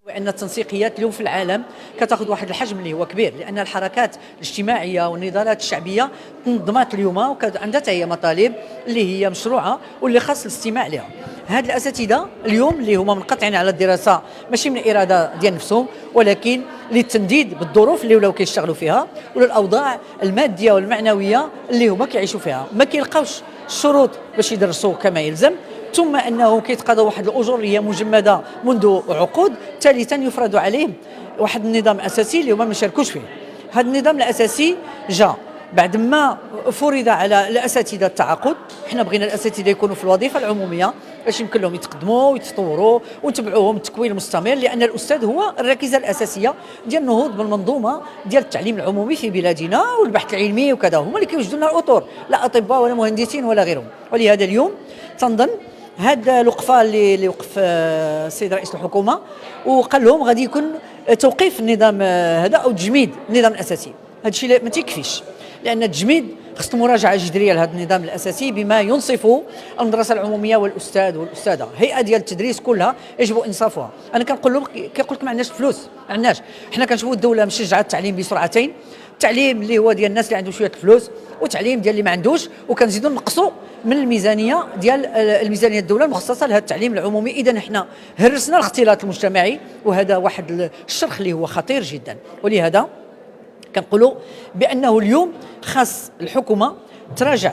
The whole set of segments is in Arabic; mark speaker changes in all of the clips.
Speaker 1: وان التنسيقيات اليوم في العالم كتاخذ واحد الحجم اللي هو كبير، لان الحركات الاجتماعيه والنضالات الشعبيه تنظمات اليوم وعندها حتى هي مطالب اللي هي مشروعه واللي خاص الاستماع لها. هاد الاساتذه اليوم اللي هما منقطعين على الدراسه ماشي من اراده ديال نفسهم، ولكن للتنديد بالظروف اللي ولاو كيشتغلوا فيها ولا الاوضاع الماديه والمعنويه اللي هما كيعيشوا فيها، ما كيلقاوش الشروط باش يدرسوا كما يلزم، ثم انه كيتقاضوا واحد الاجور اللي هي مجمده منذ عقود، ثالثا يفرض عليهم واحد النظام اساسي اللي هما ما يشاركوش فيه. هذا النظام الاساسي جاء بعد ما فرض على الاساتذه التعاقد. حنا بغينا الاساتذه يكونوا في الوظيفه العموميه باش يمكن لهم يتقدموا ويتطوروا ونتبعوهم التكوين المستمر، لان الاستاذ هو الركيزه الاساسيه ديال النهوض بالمنظومه ديال التعليم العمومي في بلادنا والبحث العلمي وكذا، هما اللي كيوجدوا لنا الاطر، لا اطباء ولا مهندسين ولا غيرهم. ولهذا اليوم تنظن هذا الوقفه اللي وقف السيد رئيس الحكومه وقال لهم غادي يكون توقيف النظام هذا او تجميد النظام الاساسي. هذا الشيء ما تيكفيش، لان التجميد خص مراجعه جذريه لهذا النظام الاساسي بما ينصف المدرسه العموميه والاستاذ والاستاذه. هيئه ديال التدريس كلها يجب انصافها. انا كنقول لهم كيقول لك ما عندناش فلوس، ما عندناش. حنا كنشوفوا الدوله مشجعه التعليم بسرعتين، التعليم اللي هو ديال الناس اللي عندهم شويه الفلوس وتعليم ديال اللي ما عندوش، وكنزيدوا نقصوا من الميزانيه ديال الميزانيه الدوله المخصصه لهذا التعليم العمومي. اذا حنا هرسنا الاختلاط المجتمعي، وهذا واحد الشرخ اللي هو خطير جدا. ولهذا كنقولوا بانه اليوم خاص الحكومه تراجع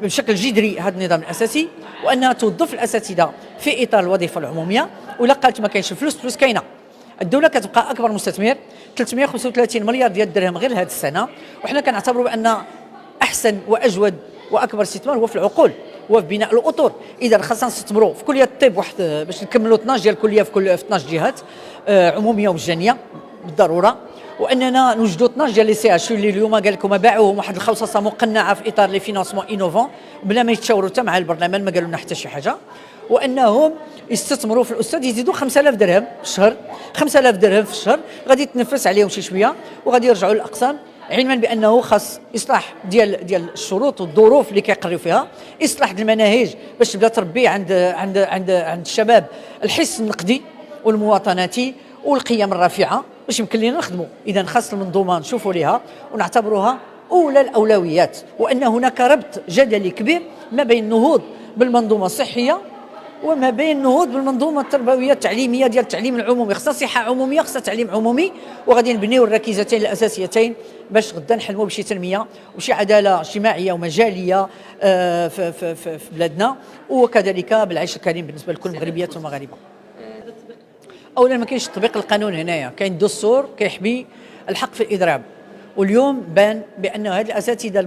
Speaker 1: بشكل جذري هذا النظام الاساسي، وانها توظف الاساتذه في اطار الوظيفه العموميه. ولا قالت ما كاينش الفلوس كاينه. الدوله كتبقى اكبر مستثمر، 335 مليار ديال الدرهم غير هذه السنه، وحنا كنعتبروا بان احسن واجود واكبر استثمار هو في العقول، هو في بناء الاطر. اذا خاصنا نستثمروا في كليه الطب واحد باش نكملوا 12 ديال الكليه في 12 جهات عموميه ومجانيه بالضروره، واننا نوجدوا 12 ديال لي سي اش اللي اليوم قال لكم باعوهم واحد الخصصه مقنعه في اطار لي فينانسمون انوفون بلا ما يتشاوروا حتى مع البرلمان، ما قالوا لنا حتى شي حاجه. وانهم يستثمروا في الاستاذ، يزيدوا 5000 درهم في الشهر، 5000 درهم في الشهر غادي يتنفس عليهم شي شويه وغادي يرجعوا للاقسام، علما بانه خاص اصلاح ديال الشروط والظروف اللي كيقريو فيها، اصلاح المناهج باش تبدا تربي عند الشباب الحس النقدي والمواطناتي والقيم الرافعه باش يمكن لنا نخدموا. اذا خاص المنظومه نشوفوا لها ونعتبروها اولى الاولويات، وان هناك ربط جدلي كبير ما بين النهوض بالمنظومه الصحيه وما بين النهوض بالمنظومه التربويه التعليميه ديال التعليم العمومي. خصها صحه عموميه، خصها تعليم عمومي، وغادي نبنيو الركيزتين الاساسيتين باش غدا نحلموا بشي تنميه وشي عداله اجتماعيه ومجاليه في بلادنا، وكذلك بالعيش الكريم بالنسبه لكل المغربيات والمغاربه. اولا ما كاينش تطبيق القانون هنايا، كاين دستور كيحمي الحق في الاضراب، واليوم بان بان هاد الاساتذه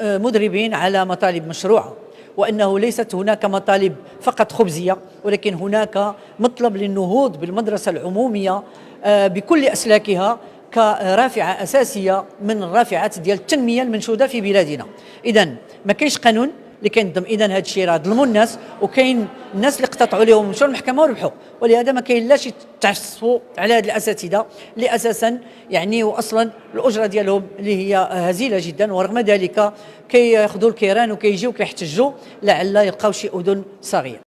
Speaker 1: مدربين على مطالب مشروعه، وانه ليست هناك مطالب فقط خبزيه، ولكن هناك مطلب للنهوض بالمدرسه العموميه بكل اسلاكها كرافعه اساسيه من الرافعات ديال التنميه المنشوده في بلادنا. اذا ما كاينش قانون اللي كينظم، اذا هذا الشيء راه ظلموا الناس، وكاين الناس اللي اقتطعوا لهم ومشاو للمحكمه وربحوا. ولهذا ما كاين لاش يتعصفوا على هاد الاساتذه اللي اساسا يعني واصلا الاجره ديالهم اللي هي هزيله جدا، ورغم ذلك كياخذوا الكيران وكيجيو كيحتجوا لعل يلقاو شي اذن صاغيه.